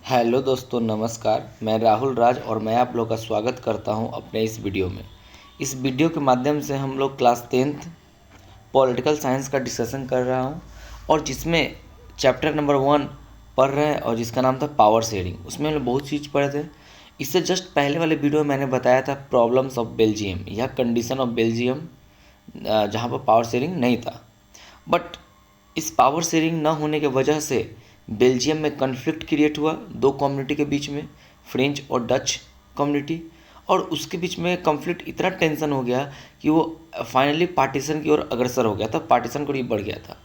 Hello दोस्तों, नमस्कार। मैं राहुल राज और मैं आप लोग का स्वागत करता हूं अपने इस वीडियो में। इस वीडियो के माध्यम से हम लोग क्लास 10th पॉलिटिकल साइंस का डिस्कशन कर रहा हूं और जिसमें चैप्टर नंबर 1 पढ़ रहे हैं और जिसका नाम था पावर शेयरिंग। उसमें हम लोग बहुत चीज़ पढ़े थे। इससे जस्ट पहले वाले वीडियो में मैंने बताया था प्रॉब्लम्स ऑफ बेल्जियम या कंडीशन ऑफ बेल्जियम, जहाँ पर पावर शेयरिंग नहीं था। बट इस पावर शेयरिंग न होने के वजह से बेल्जियम में कन्फ्लिक्ट क्रिएट हुआ दो कम्युनिटी के बीच में, फ्रेंच और डच कम्युनिटी। और उसके बीच में कन्फ्लिक्ट इतना टेंशन हो गया कि वो फाइनली पार्टीशन की ओर अग्रसर हो गया था, पार्टीशन को ही बढ़ गया था।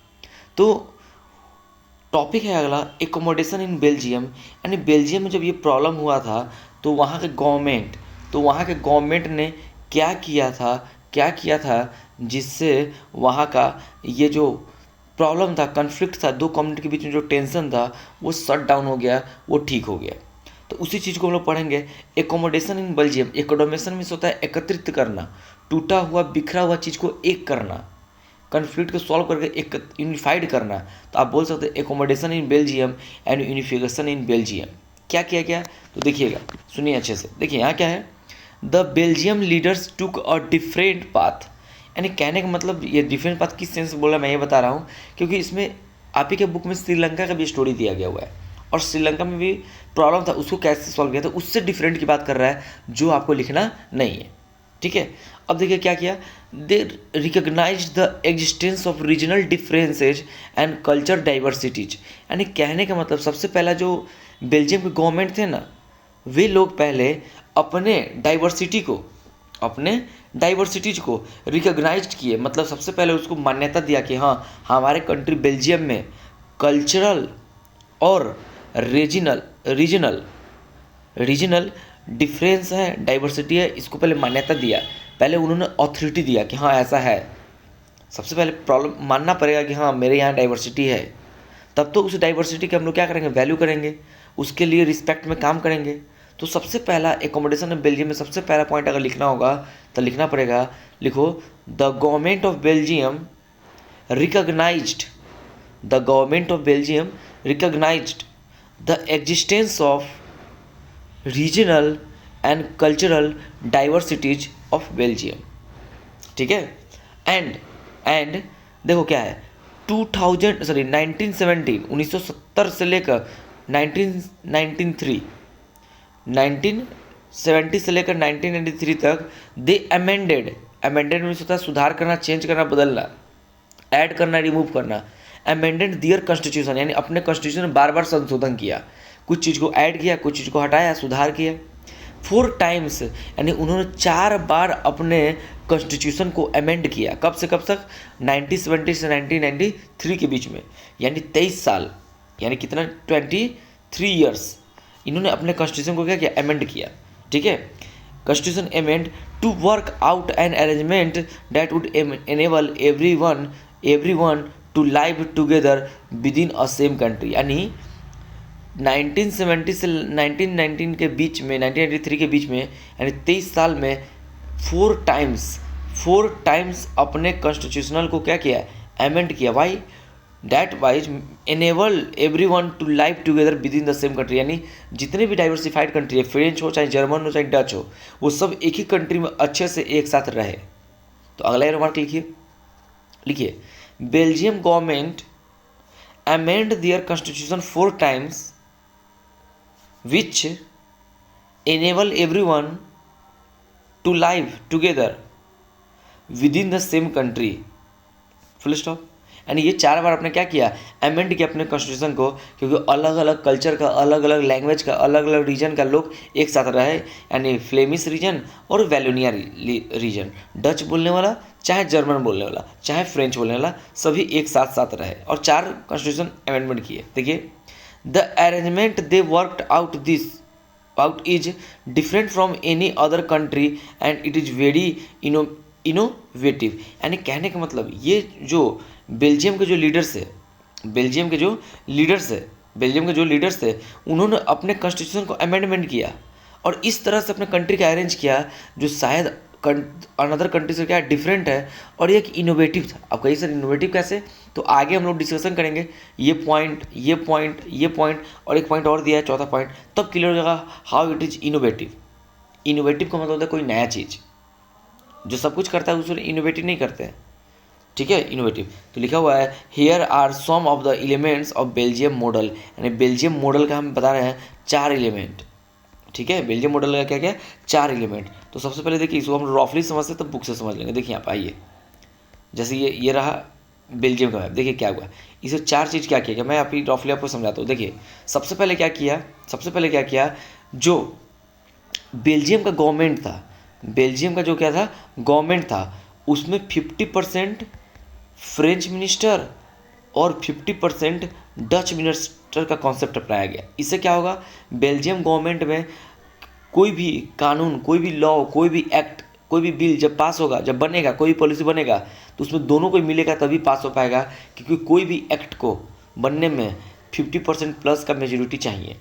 तो टॉपिक है अगला एकोमोडेशन इन बेल्जियम। यानी बेल्जियम में जब ये प्रॉब्लम हुआ था तो वहाँ के गवर्नमेंट ने क्या किया था जिससे वहाँ का ये जो प्रॉब्लम था, कन्फ्लिक्ट था, दो कम्युनिटी के बीच में जो टेंशन था वो शट डाउन हो गया, वो ठीक हो गया। तो उसी चीज़ को हम लोग पढ़ेंगे। Accommodation in Belgium. Accommodation means होता है एकत्रित करना, टूटा हुआ बिखरा हुआ चीज़ को एक करना, कन्फ्लिक्ट को सॉल्व करके एक यूनिफाइड करना। तो आप बोल सकते हैं accommodation in Belgium and unification in Belgium. क्या किया गया तो देखिएगा, सुनिए अच्छे से। देखिए यहाँ क्या है, the Belgium leaders took a different path. यानी कहने का मतलब ये डिफरेंट पाथ किस सेंस से बोला मैं ये बता रहा हूँ क्योंकि इसमें आप ही के बुक में श्रीलंका का भी स्टोरी दिया गया हुआ है और श्रीलंका में भी प्रॉब्लम था, उसको कैसे सॉल्व किया था, उससे डिफरेंट की बात कर रहा है जो आपको लिखना नहीं है। ठीक है, अब देखिए क्या किया। They recognise the existence of regional differences and culture diversities. यानी कहने का मतलब सबसे पहला जो बेल्जियम के गवर्नमेंट थे ना, वे लोग पहले अपने डाइवर्सिटीज को रिकग्नाइज किए। मतलब सबसे पहले उसको मान्यता दिया कि हाँ, हमारे कंट्री बेल्जियम में कल्चरल और रीजनल रीजनल डिफरेंस है, डाइवर्सिटी है, इसको पहले मान्यता दिया। पहले उन्होंने अथॉरिटी दिया कि हाँ ऐसा है। सबसे पहले प्रॉब्लम मानना पड़ेगा कि हाँ मेरे यहाँ डाइवर्सिटी है, तब तो उस डाइवर्सिटी के हम लोग क्या करेंगे, वैल्यू करेंगे, उसके लिए रिस्पेक्ट में काम करेंगे। तो सबसे पहला एकोमोडेशन ऑफ बेल्जियम में सबसे पहला पॉइंट अगर लिखना होगा तो लिखना पड़ेगा, लिखो the government of Belgium recognised the government of Belgium recognised the existence of regional and cultural diversities of Belgium. ठीक है, एंड देखो क्या है, 1970 से लेकर 1970 से लेकर 1993 तक दे अमेंडेड मीन्स होता है सुधार करना, चेंज करना, बदलना, ऐड करना, रिमूव करना। अमेंडेड दियर कॉन्स्टिट्यूशन यानी अपने कॉन्स्टिट्यूशन में बार बार संशोधन किया, कुछ चीज़ को ऐड किया, कुछ चीज़ को हटाया, सुधार किया। 4 टाइम्स यानी उन्होंने 4 बार अपने कॉन्स्टिट्यूशन को अमेंड किया। कब से कब तक, 1970 से 1993 के बीच में, यानी 23 साल, यानी कितना, 23 ईयर्स इन्होंने अपने कॉन्स्टिट्यूशन को क्या किया, अमेंड किया। ठीक है, constitution amend to work out an arrangement that would enable everyone to live together within a same country. यानी 1970 से 1919 के बीच में, 1993 के बीच में, यानी 23 साल में 4 टाइम्स अपने कॉन्स्टिट्यूशनल को क्या किया, अमेंड किया। Why that wise enable everyone to live together within the same country. यानी जितने भी डाइवर्सिफाइड कंट्री है, फ्रेंच हो चाहे जर्मन हो चाहे डच हो, वो सब एक ही कंट्री में अच्छे से एक साथ रहे। तो अगला रिमार्क लिखिए Belgium government amend their constitution 4 times which enable everyone to live together within the same country, full stop. यानी ये 4 बार आपने क्या किया, अमेंड किया अपने कॉन्स्टिट्यूशन को, क्योंकि अलग अलग कल्चर का, अलग अलग लैंग्वेज का, अलग अलग रीजन का लोग एक साथ रहे। यानी फ्लेमिश रीजन और वैलोनिया रीजन, डच बोलने वाला चाहे जर्मन बोलने वाला चाहे फ्रेंच बोलने वाला, सभी एक साथ रहे और 4 कॉन्स्टिट्यूशन अमेंडमेंट किए। देखिए the arrangement they worked out is different from any other country and it is very innovative। यानी कहने का मतलब ये जो बेल्जियम के जो लीडर्स थे उन्होंने अपने कॉन्स्टिट्यूशन को अमेंडमेंट किया और इस तरह से अपने कंट्री का अरेंज किया जो शायद अनदर कंट्री से क्या डिफरेंट है और एक इनोवेटिव था। अब कहीं सर इनोवेटिव कैसे, तो आगे हम लोग डिस्कशन करेंगे ये पॉइंट ये पॉइंट ये पॉइंट और एक पॉइंट और दिया है चौथा पॉइंट, तब क्लियर हो जाएगा how it is innovative. Innovative का मतलब होता है कोई नया चीज़, जो सब कुछ करता है उसको इनोवेटिव नहीं करते हैं, ठीक है, इनोवेटिव। तो लिखा हुआ है here are some of the elements of Belgium model, यानी बेल्जियम मॉडल का हम बता रहे हैं 4 एलिमेंट, ठीक है। बेल्जियम मॉडल का क्या क्या 4 एलिमेंट। तो सबसे पहले देखिए इसको हम रफली समझते हैं तब बुक से समझ लेंगे। देखिए आप आइए, जैसे ये रहा बेल्जियम का मैप, देखिए क्या हुआ, इसे 4 चीज़ क्या किया, मैं अभी रफली आपको समझाता हूँ। देखिए सबसे पहले क्या किया, जो बेल्जियम का गवर्नमेंट था, बेल्जियम का जो क्या था गवर्नमेंट था, उसमें 50% फ्रेंच मिनिस्टर और 50% डच मिनिस्टर का कॉन्सेप्ट अपनाया गया। इससे क्या होगा, बेल्जियम गवर्नमेंट में कोई भी कानून, कोई भी लॉ, कोई भी एक्ट, कोई भी बिल जब पास होगा, जब बनेगा, कोई भी पॉलिसी बनेगा, तो उसमें दोनों को मिलेगा तभी पास हो पाएगा, क्योंकि कोई भी एक्ट को बनने में 50% प्लस का मेजोरिटी चाहिए।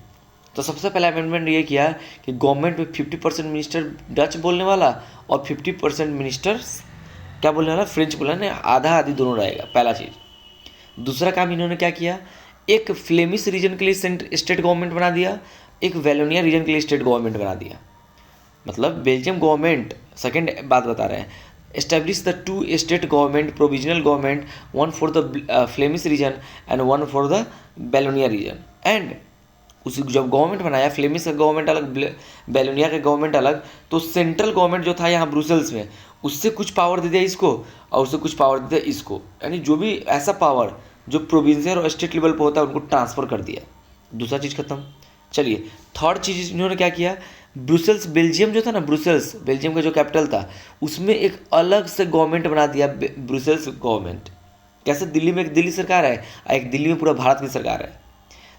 तो सबसे पहला अमेंडमेंट ये किया कि गवर्नमेंट में 50% मिनिस्टर डच बोलने वाला और 50% मिनिस्टर्स क्या बोलने वाला, फ्रेंच बोलने वाला, आधा आधी दोनों रहेगा, पहला चीज़। दूसरा काम इन्होंने क्या किया, एक फ्लेमिश रीजन के लिए स्टेट गवर्नमेंट बना दिया, एक वेलोनिया रीजन के लिए स्टेट गवर्नमेंट बना दिया। मतलब बेल्जियम गवर्नमेंट, सेकेंड बात बता रहे हैं, establish the 2 state government, provisional government, 1 for the Flemish region and 1 for the Wallonia region. And उसी जब गवर्नमेंट बनाया, फ्लेमिश का गवर्नमेंट अलग, बेलोनिया का गवर्नमेंट अलग, तो सेंट्रल गवर्नमेंट जो था यहाँ ब्रुसेल्स में, उससे कुछ पावर दे दिया इसको और उससे कुछ पावर दे दिया इसको, यानी जो भी ऐसा पावर जो प्रोविंशियल और स्टेट लेवल पर होता है उनको ट्रांसफ़र कर दिया। दूसरा चीज़ खत्म। चलिए थर्ड चीज़ इन्होंने क्या किया, ब्रुसेल्स, बेल्जियम जो था ना, ब्रुसेल्स बेल्जियम का जो कैपिटल था, उसमें एक अलग से गवर्नमेंट बना दिया, ब्रुसेल्स गवर्नमेंट। कैसे, दिल्ली में एक दिल्ली सरकार है, एक दिल्ली में पूरा भारत की सरकार है,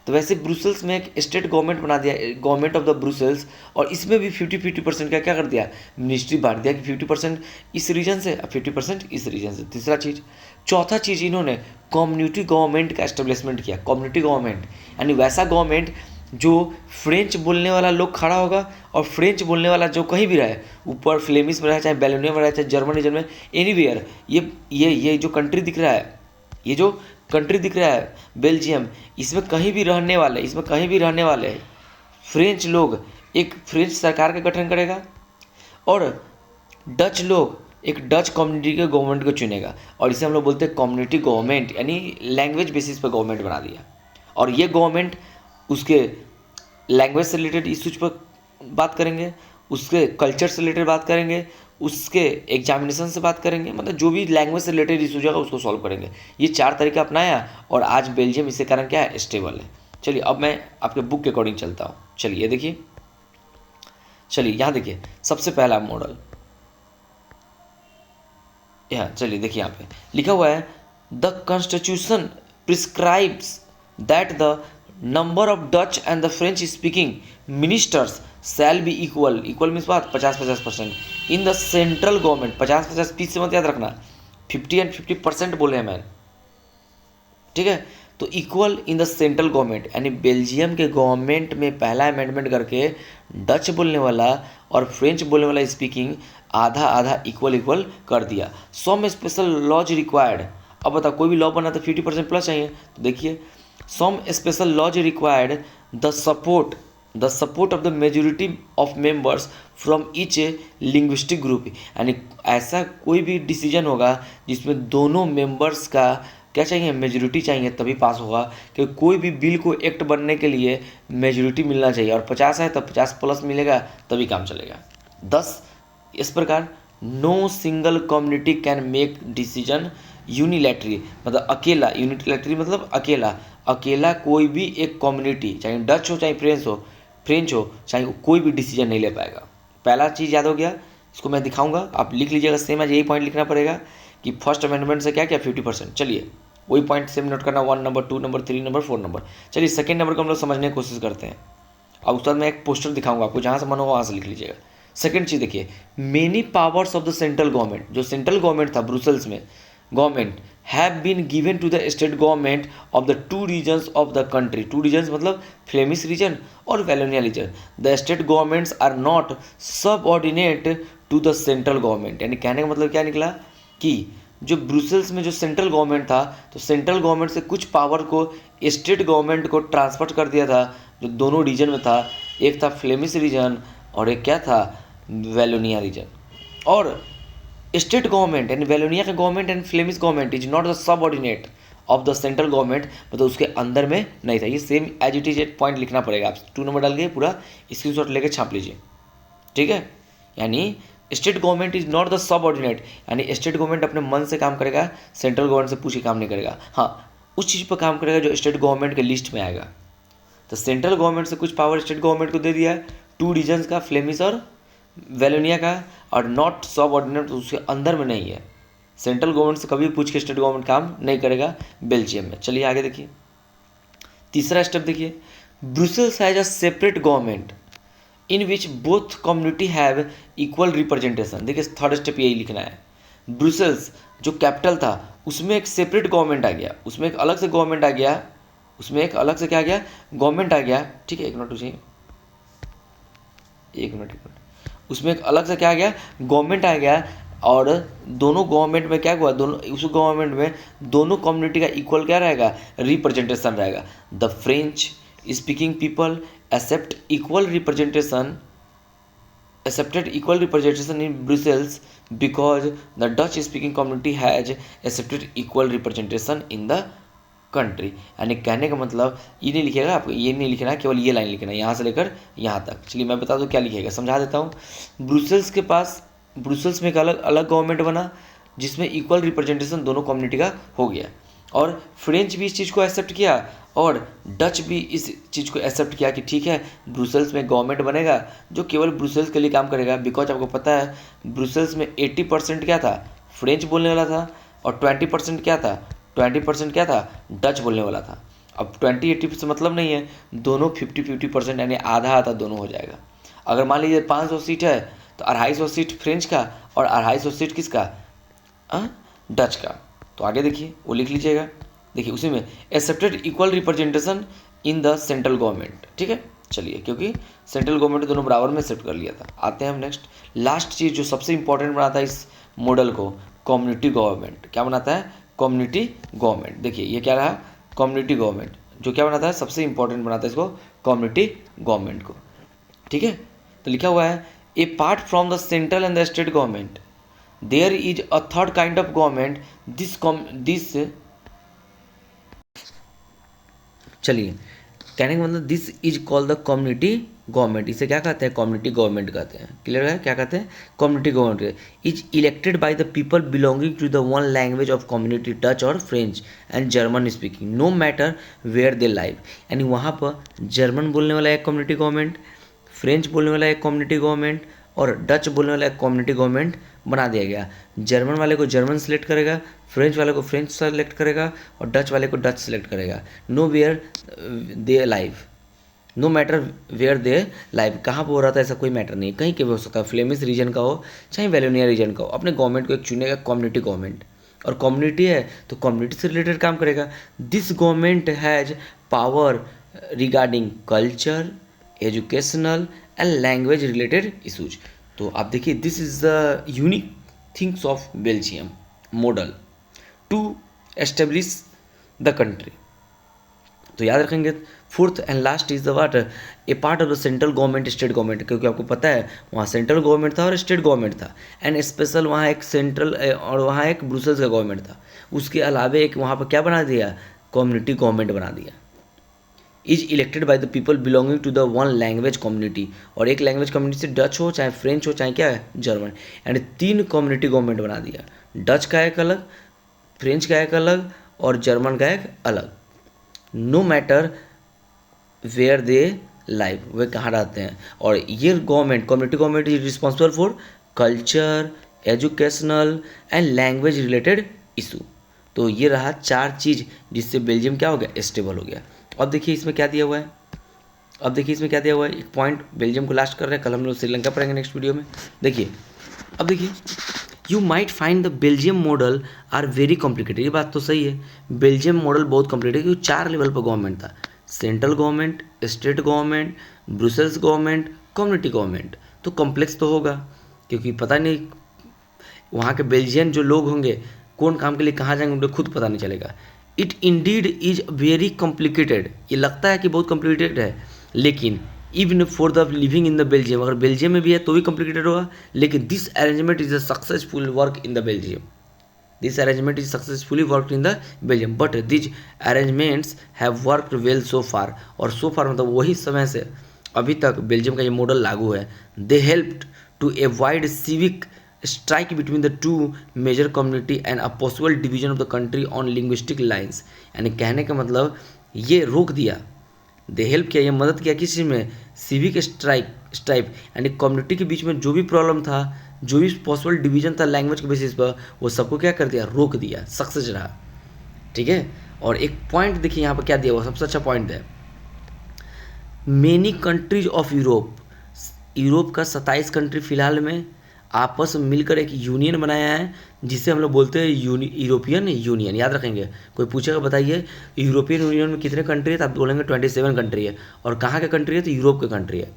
तो वैसे ब्रुसेल्स में एक स्टेट गवर्नमेंट बना दिया, गवर्नमेंट ऑफ द ब्रुसेल्स, और इसमें भी 50-50% का क्या कर दिया, मिनिस्ट्री बांट दिया कि 50% इस रीजन से और 50% इस रीजन से। तीसरा चीज़। चौथा चीज़, इन्होंने कम्युनिटी गवर्नमेंट का एस्टेब्लिशमेंट किया। कम्युनिटी गवर्नमेंट यानी वैसा गवर्नमेंट जो फ्रेंच बोलने वाला लोग खड़ा होगा और फ्रेंच बोलने वाला जो कहीं भी रहे, ऊपर फ्लेमिश में रहे, चाहे बेलोनिया में रहे, चाहे जर्मन रीजन में, एनीवेयर, ये जो कंट्री दिख रहा है, ये जो कंट्री दिख रहा है बेल्जियम, इसमें कहीं भी रहने वाले फ्रेंच लोग एक फ्रेंच सरकार का गठन करेगा और डच लोग एक डच कम्युनिटी के गवर्नमेंट को चुनेगा, और इसे हम लोग बोलते हैं कम्युनिटी गवर्नमेंट, यानी लैंग्वेज बेसिस पर गवर्नमेंट बना दिया। और ये गवर्नमेंट उसके लैंग्वेज से रिलेटेड इश्यूज पर बात करेंगे, उसके कल्चर से रिलेटेड बात करेंगे, उसके एग्जामिनेशन से बात करेंगे, मतलब जो भी लैंग्वेज से रिलेटेड इशू होगा उसको सॉल्व करेंगे। ये 4 तरीका अपनाया और आज बेल्जियम इसके कारण क्या है, स्टेबल है। चलिए अब मैं आपके बुक के अकॉर्डिंग चलता हूँ। चलिए देखिए, चलिए यहाँ देखिए सबसे पहला मॉडल, यहाँ चलिए देखिए यहाँ पे लिखा हुआ है the constitution prescribes that the number of Dutch and the French speaking ministers shall be equal means बात 50-50% in the central government. 50-50 piece से मत याद रखना, 50 and 50% बोले हैं मैंने, ठीक है। तो equal in the central government, यानी बेल्जियम के गवर्नमेंट में पहला अमेंडमेंट करके डच बोलने वाला और फ्रेंच बोलने वाला स्पीकिंग आधा आधा इक्वल कर दिया। सम स्पेशल लॉज रिक्वायर्ड, अब बता कोई भी लॉ बना तो 50% प्लस चाहिए, तो देखिए some special laws required the support of the majority of members from each linguistic group, यानी ऐसा कोई भी डिसीजन होगा जिसमें दोनों मेंबर्स का क्या चाहिए, मेजोरिटी चाहिए तभी पास होगा, क्योंकि कोई भी बिल को एक्ट बनने के लिए मेजोरिटी मिलना चाहिए, और 50 है तो 50 प्लस मिलेगा तभी काम चलेगा। 10 इस प्रकार no single community can make decision unilaterally, मतलब अकेला, यूनिलैटरली मतलब अकेला कोई भी एक कम्युनिटी, चाहे डच हो चाहे फ्रेंच हो चाहे कोई भी डिसीजन नहीं ले पाएगा। पहला चीज़ याद हो गया, इसको मैं दिखाऊंगा, आप लिख लीजिएगा, सेम आज यही पॉइंट लिखना पड़ेगा कि फर्स्ट अमेंडमेंट से क्या 50%। चलिए वही पॉइंट सेम नोट करना, 1 नंबर, 2 नंबर, 3 नंबर, 4 नंबर। चलिए सेकंड नंबर को हम लोग समझने की कोशिश करते हैं, और उसके बाद मैं एक पोस्टर दिखाऊंगा आपको, जहाँ से मन होगा वहाँ से लिख लीजिएगा। सेकंड चीज़ देखिए, many powers of the central government, जो सेंट्रल गवर्नमेंट था ब्रुसेल्स में government, have been given to the state government of the 2 regions of the country. 2 regions मतलब फ्लेमिश रीजन और Wallonia region. The state governments are not subordinate to the central government, यानी कहने का मतलब क्या निकला कि जो ब्रुसेल्स में जो सेंट्रल गवर्नमेंट था, तो सेंट्रल गवर्नमेंट से कुछ पावर को स्टेट गवर्नमेंट को ट्रांसफर कर दिया था, जो दोनों रीजन में था। एक था फ्लेमिश रीजन और एक क्या था, वेलोनिया रीजन। और स्टेट गवर्नमेंट यानी वेलोनिया का government and Flemish government is not the subordinate of the central government, मतलब उसके अंदर में नहीं था। ये same as it is point लिखना पड़ेगा, आप 2 नंबर डाल के पूरा स्क्रीनशॉट लेके छाप लीजिए, ठीक है। यानी state government is not the subordinate, यानी स्टेट गवर्नमेंट अपने मन से काम करेगा, सेंट्रल गवर्नमेंट से पूछ के काम नहीं करेगा। हाँ, उस चीज़ पर काम करेगा जो स्टेट गवर्नमेंट के लिस्ट में आएगा। तो सेंट्रल गवर्नमेंट से कुछ पावर स्टेट गवर्नमेंट को दे दिया है, 2 रीजन्स का, फ्लेमिश और वेलोनिया का, और नॉट सब ऑर्डिनेट उसके अंदर में नहीं है। सेंट्रल गवर्नमेंट से कभी पूछ के स्टेट गवर्नमेंट काम नहीं करेगा बेल्जियम में। चलिए आगे देखिए, तीसरा स्टेप देखिए, Brussels has a separate government in which both community have equal representation. देखिए थर्ड स्टेप यही लिखना है। ब्रुसेल्स जो कैपिटल था उसमें एक सेपरेट गवर्नमेंट आ गया, उसमें एक अलग से गवर्नमेंट आ गया, उसमें एक अलग से क्या आ गया, गवर्नमेंट आ गया, ठीक है। एक मिनट रुकिए, एक मिनट। उसमें एक अलग से क्या आ गया, गवर्नमेंट आ गया। और दोनों गवर्नमेंट में क्या हुआ, दोनों उस गवर्नमेंट में दोनों कम्युनिटी का इक्वल क्या रहेगा, रिप्रेजेंटेशन रहेगा। The French speaking people accept equal representation accepted equal representation in Brussels because the Dutch speaking community has accepted equal representation in the country. यानी कहने का मतलब ये नहीं लिखेगा, आपको ये नहीं लिखना है, केवल ये लाइन लिखना है यहाँ से लेकर यहाँ तक। चलिए मैं बता दूँ क्या लिखेगा, समझा देता हूँ। ब्रुसेल्स के पास, ब्रुसेल्स में एक अलग अलग गवर्नमेंट बना जिसमें इक्वल रिप्रेजेंटेशन दोनों कम्युनिटी का हो गया, और फ्रेंच भी इस चीज़ को एक्सेप्ट किया और डच भी इस चीज़ को एक्सेप्ट किया कि ठीक है ब्रुसेल्स में गवर्नमेंट बनेगा जो केवल ब्रुसेल्स के लिए काम करेगा। बिकॉज आपको पता है ब्रुसेल्स में 80% क्या था, फ्रेंच बोलने वाला था, और 20% क्या था, 20% क्या था, डच बोलने वाला था। अब 20-80 से मतलब नहीं है, दोनों 50-50% यानी आधा आधा दोनों हो जाएगा। अगर मान लीजिए 500 सीट है तो 250 सीट फ्रेंच का और 250 सीट किसका, डच का। तो आगे देखिए वो लिख लीजिएगा, देखिए उसी में accepted equal representation in the central government, ठीक है। चलिए क्योंकि सेंट्रल गवर्नमेंट दोनों बराबर में एक्सेप्ट कर लिया था। आते हैं हम नेक्स्ट, लास्ट चीज़ जो सबसे इंपॉर्टेंट बनाता है इस मॉडल को, कम्युनिटी गवर्नमेंट। क्या बनाता है, कम्युनिटी गवर्नमेंट। देखिए ये क्या रहा, कम्युनिटी गवर्नमेंट, जो क्या बनाता है, सबसे इंपॉर्टेंट बनाता है इसको, कम्युनिटी गवर्नमेंट को, ठीक है। तो लिखा हुआ है a part from the central and the state government there is a third kind of government this चलिए कहने का मतलब this is called the community government. इसे क्या कहते हैं, कम्युनिटी गवर्नमेंट कहते हैं। क्लियर है, क्या कहते हैं, community government. Is elected by the people belonging to the one language of community, Dutch और French and German speaking, no matter where they live. यानी वहाँ पर जर्मन बोलने वाला एक कम्युनिटी गवर्नमेंट, फ्रेंच बोलने वाला एक कम्युनिटी गवर्नमेंट और डच बोलने वाला एक कम्युनिटी गवर्नमेंट बना दिया गया। जर्मन वाले को जर्मन सेलेक्ट करेगा, फ्रेंच वाले को फ्रेंच सेलेक्ट करेगा और डच वाले को डच सेलेक्ट करेगा। No where they live, no matter where they live, कहाँ पर हो रहा था ऐसा कोई मैटर नहीं, कहीं के भी हो सकता है, फ्लेमिश रीजन का हो चाहे वेलोनिया रीजन का हो, अपने गवर्नमेंट को एक चुनेगा, कम्युनिटी गवर्नमेंट। और कम्युनिटी है तो कम्युनिटी से रिलेटेड काम करेगा। This government has power regarding culture, educational and language related issues. तो आप देखिए this is the unique things of Belgium model to establish the country. तो याद रखेंगे, fourth and last is the what, a part of the central government state government, क्योंकि आपको पता है वहाँ सेंट्रल गवर्नमेंट था और स्टेट गवर्नमेंट था, एंड स्पेशल वहाँ एक सेंट्रल और वहाँ एक ब्रुसेल्स का गवर्नमेंट था। उसके अलावा एक वहाँ पर क्या बना दिया, कम्युनिटी गवर्नमेंट बना दिया। Is elected by the people belonging to the one language community, और एक लैंग्वेज कम्युनिटी से डच हो चाहे फ्रेंच हो चाहे क्या है जर्मन, यानी 3 कम्युनिटी गवर्नमेंट बना दिया। डच का एक अलग, फ्रेंच का एक अलग और जर्मन का एक अलग। No matter where they live, वे कहाँ रहते हैं। और ये government, community government is responsible for culture, educational and language related issue. तो ये रहा 4 चीज़ जिससे बेल्जियम क्या हो गया, स्टेबल हो गया। अब देखिए इसमें क्या दिया हुआ है, अब देखिए इसमें क्या दिया हुआ है, एक पॉइंट बेल्जियम को लास्ट कर रहे हैं, कल हम लोग श्रीलंका पढ़ेंगे नेक्स्ट वीडियो में। देखिए अब देखिए, you might find the Belgium model are very complicated. ये बात तो सही है, बेल्जियम मॉडल बहुत कॉम्प्लिकेटेड क्योंकि 4 लेवल पर गवर्नमेंट था, central government, state government, Brussels government, community government. तो कॉम्प्लेक्स तो होगा क्योंकि पता नहीं वहाँ के बेल्जियन जो लोग होंगे कौन काम के लिए कहाँ जाएंगे उनको खुद पता नहीं चलेगा। It indeed is very complicated, ये लगता है कि बहुत कॉम्प्लिकेटेड है, लेकिन even for the living in the Belgium, अगर बेल्जियम में भी है तो भी कॉम्प्लिकेटेड होगा, लेकिन this arrangement is a successful work in the Belgium, this arrangement is successfully work in the Belgium, but these arrangements have worked well so far, और so फार मतलब वही समय से अभी तक बेल्जियम का ये मॉडल लागू है। They helped to avoid civic strike between the two major community and a possible division of the country on linguistic lines, यानी कहने का मतलब ये रोक दिया, दे हेल्प किया, ये मदद किया किस चीज़ में, सिविक स्ट्राइक यानी कम्युनिटी के बीच में जो भी प्रॉब्लम था, जो भी पॉसिबल डिवीजन था लैंग्वेज के बेसिस पर, वो सबको क्या कर दिया, रोक दिया, सक्सेस रहा। ठीक है, और एक पॉइंट देखिए यहाँ पर क्या दिया हुआ, सबसे अच्छा पॉइंट है, many countries of Europe, Europe का 27 कंट्री फिलहाल में आपस में मिलकर एक यूनियन बनाया है, जिसे हम लोग बोलते हैं यूरोपियन यूनियन। याद रखेंगे, कोई पूछेगा बताइए यूरोपियन यूनियन में कितने कंट्री है, तो आप बोलेंगे 27 कंट्री है, और कहाँ का कंट्री है, तो यूरोप का कंट्री है,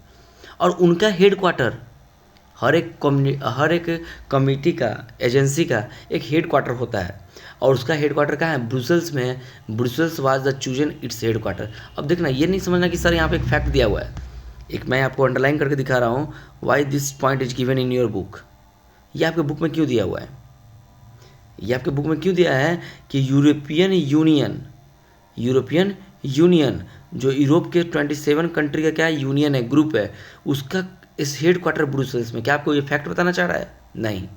और उनका हेड क्वार्टर, हर एक कमिटी का, एजेंसी का एक हेड क्वार्टर होता है, और उसका हेड क्वार्टर कहाँ है, ब्रुसेल्स में है। Brussels was the chosen its head quarter. अब देखना, ये नहीं समझना कि सर यहाँ पे एक फैक्ट दिया हुआ है, एक मैं आपको अंडरलाइन करके दिखा रहा हूँ, why this point is given in your book. ये आपके बुक में क्यों दिया हुआ है, ये आपके बुक में क्यों दिया है कि यूरोपियन यूनियन जो यूरोप के 27 कंट्री का क्या यूनियन है, ग्रुप है, उसका इस हेड क्वार्टर ब्रुसेल्स में। क्या आपको ये फैक्ट बताना चाह रहा है? नहीं,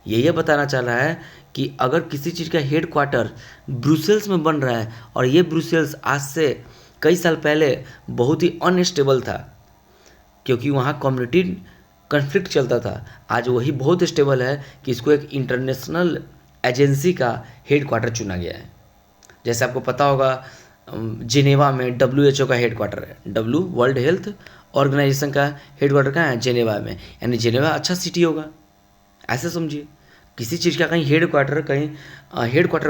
ये बताना चाह रहा है कि अगर किसी चीज़ का हेड क्वार्टर ब्रुसेल्स में बन रहा है, और ये ब्रुसेल्स आज से कई साल पहले बहुत ही अनस्टेबल था, क्योंकि वहाँ कम्युनिटी कन्फ्लिक्ट चलता था, आज वही बहुत स्टेबल है कि इसको एक इंटरनेशनल एजेंसी का हेड क्वार्टर चुना गया है। जैसे आपको पता होगा जिनेवा में WHO का हेड क्वार्टर है, वर्ल्ड हेल्थ ऑर्गेनाइजेशन का हेड क्वार्टर कहाँ है, जिनेवा में, यानी जिनेवा अच्छा सिटी होगा, ऐसे समझिए। किसी चीज़ का कहीं हेड क्वार्टर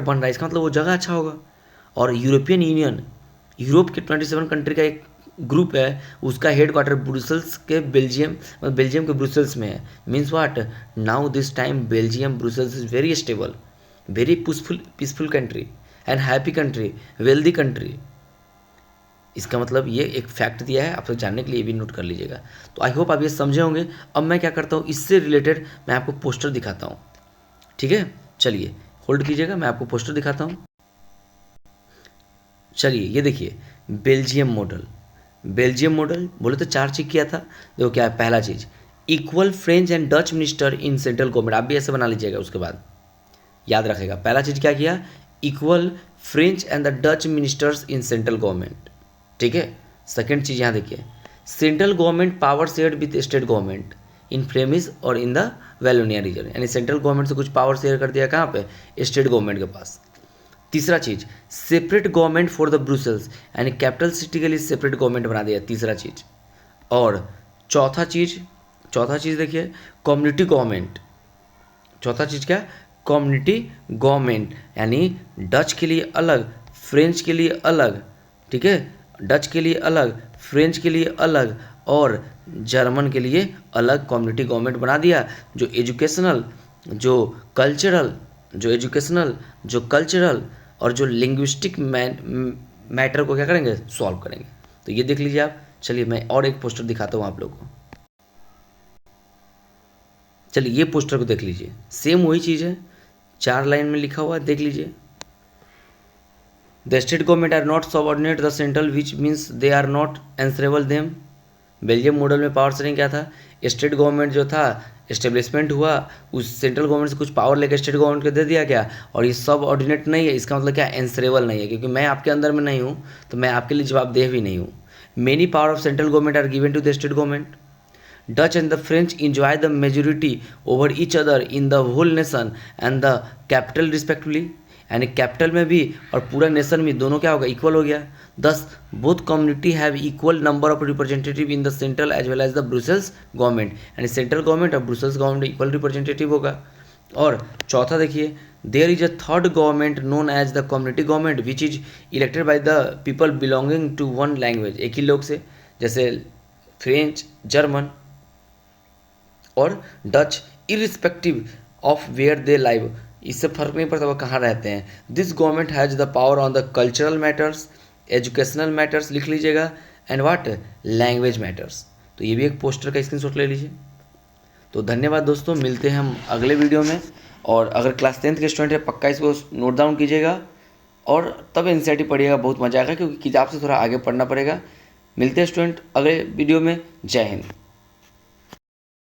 बन रहा है, इसका मतलब वो जगह अच्छा होगा। और यूरोपियन यूनियन, यूरोप के 27 कंट्री का एक ग्रुप है, उसका हेड क्वार्टर ब्रुसेल्स के बेल्जियम के ब्रुसेल्स में है। Means what, now this time Belgium Brussels is very stable, very peaceful country and happy country, wealthy country. इसका मतलब ये एक फैक्ट दिया है, आप लोग जानने के लिए भी नोट कर लीजिएगा। तो आई होप आप ये समझे होंगे। अब मैं क्या करता हूँ, इससे रिलेटेड मैं आपको पोस्टर दिखाता हूँ। ठीक है, चलिए होल्ड कीजिएगा, मैं आपको पोस्टर दिखाता हूँ। चलिए ये देखिए, बेल्जियम मॉडल बोले तो 4 चीज किया था। देखो क्या है, पहला चीज, equal French and Dutch minister in central government. आप भी ऐसे बना लीजिएगा, उसके बाद याद रखेगा। पहला चीज क्या किया, equal French and the Dutch ministers in central government. ठीक है, सेकेंड चीज यहाँ देखिए, central government power share with state government in Flemish और इन द वेलोनिया रीजन, यानी सेंट्रल गवर्नमेंट से कुछ पावर शेयर कर दिया कहाँ पे, स्टेट गवर्नमेंट के पास। तीसरा चीज, separate government for the Brussels, यानी कैपिटल सिटी के लिए सेपरेट गवर्नमेंट बना दिया, तीसरा चीज। और चौथा चीज देखिए, कम्युनिटी गवर्नमेंट। चौथा चीज क्या, कम्युनिटी गवर्नमेंट, यानी डच के लिए अलग, फ्रेंच के लिए अलग, ठीक है, डच के लिए अलग, फ्रेंच के लिए अलग, और जर्मन के लिए अलग कम्युनिटी गवर्नमेंट बना दिया, जो एजुकेशनल, जो कल्चरल और जो लिंग्विस्टिक मैटर को क्या करेंगे, सॉल्व करेंगे। तो ये देख लीजिए आप। चलिए मैं और एक पोस्टर दिखाता हूँ आप लोगों को। चलिए ये पोस्टर को देख लीजिए, सेम वही चीज़ है, 4 लाइन में लिखा हुआ है, देख लीजिए। The state government are not subordinate the central which means they are not answerable them. Belgium model में पावर शेयरिंग क्या था, स्टेट गवर्नमेंट जो था एस्टेब्लिशमेंट हुआ, उस सेंट्रल गवर्नमेंट से कुछ पावर लेकर स्टेट गवर्नमेंट को दे दिया गया, और ये सब ऑर्डिनेट नहीं है। इसका मतलब क्या, एंसरेबल नहीं है, क्योंकि मैं आपके अंदर में नहीं हूँ तो मैं आपके लिए जवाबदेह भी नहीं हूँ। Many power of central government are given to the state government. Dutch and the French enjoy the majority over each other in the whole nation and the capital respectively, यानी कैपिटल में भी और पूरा नेशन में दोनों क्या होगा, equal हो गया। Thus both community have equal number of representative in the central as well as the Brussels government, यानी सेंट्रल गवर्नमेंट और ब्रुसेल्स गवर्नमेंट इक्वल रिप्रेजेंटेटिव होगा। और चौथा देखिए, there is a third government known as the community government which is elected by the people belonging to one language, एक ही लोग से, जैसे फ्रेंच, जर्मन और Dutch, irrespective of where they live, इससे फ़र्क नहीं पड़ता वो कहाँ रहते हैं। This government has the power on the cultural matters, educational matters लिख लीजिएगा, एंड व्हाट, लैंग्वेज मैटर्स। तो ये भी एक पोस्टर का स्क्रीनशॉट ले लीजिए। तो धन्यवाद दोस्तों, मिलते हैं हम अगले वीडियो में। और अगर क्लास 10th के स्टूडेंट है पक्का इसको नोट डाउन कीजिएगा और तब एनसीईआरटी पढ़िएगा, बहुत मजा आएगा, क्योंकि किताब से थोड़ा आगे पढ़ना पड़ेगा। मिलते हैं स्टूडेंट अगले वीडियो में। जय हिंद।